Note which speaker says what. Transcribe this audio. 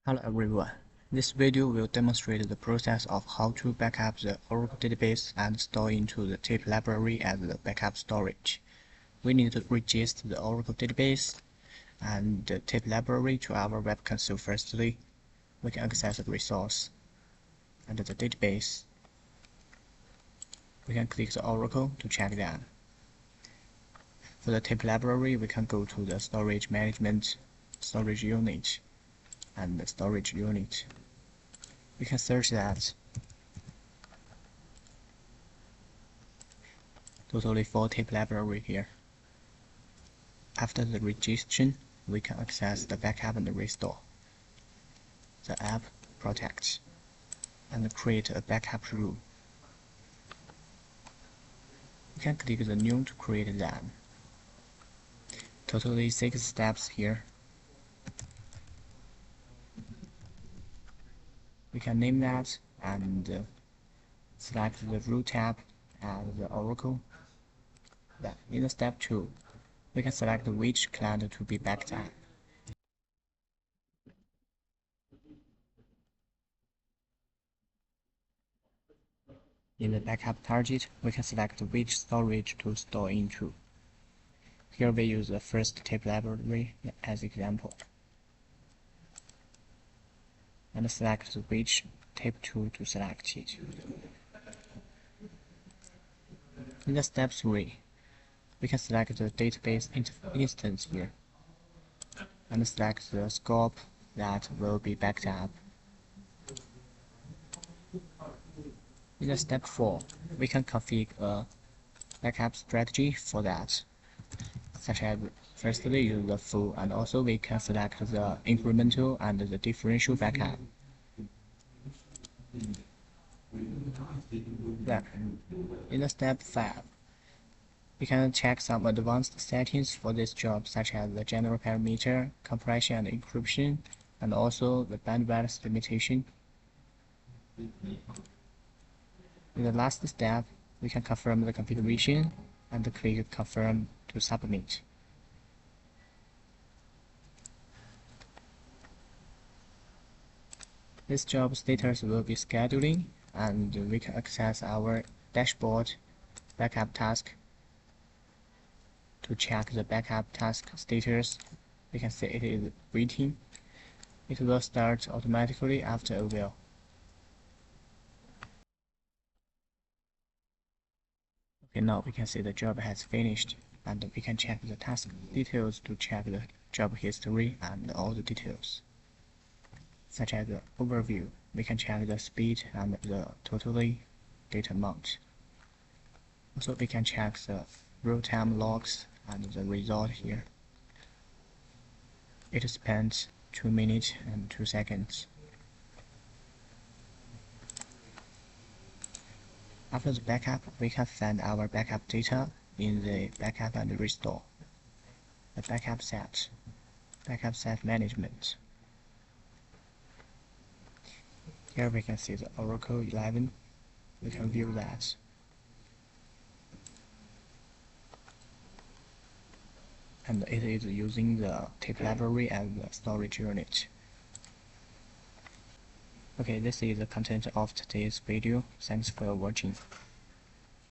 Speaker 1: Hello everyone. This video will demonstrate the process of how to backup the Oracle database and store into the tape library as the backup storage. We need to register the Oracle database and the tape library to our web console firstly. We can access the resource and the database. We can click the Oracle to check that. For the tape library, we can go to the storage management, storage unit, and the storage unit. We can search that. Totally 4 tape library here. After the registration, we can access the backup and the restore. The app protect and create a backup rule. We can click the new to create that. Totally 6 steps here. We can name that and select the root tab and the Oracle. Then in step 2, we can select which client to be backed up. In the backup target, we can select which storage to store into. Here we use the first tape library as example, and select which tape 2 to select it. In the step 3, we can select the database instance here, and select the scope that will be backed up. In the step 4, we can configure a backup strategy for that, such as firstly use the full, and also we can select the incremental and the differential backup. Then, in the step 5, we can check some advanced settings for this job, such as the general parameter, compression and encryption, and also the bandwidth limitation. In the last step, we can confirm the configuration and click Confirm to submit. This job status will be scheduling, and we can access our dashboard backup task. To check the backup task status, we can see it is waiting. It will start automatically after a while. Okay, now we can see the job has finished, and we can check the task details to check the job history and all the details. Such as the overview, we can check the speed and the totally data amount. Also, we can check the real-time logs and the result here. It spent 2 minutes and 2 seconds. After the backup, we can find our backup data in the backup and restore, the backup set management. Here we can see the Oracle 11. We can view that. And it is using the tape library as the storage unit. Okay, this is the content of today's video. Thanks for watching.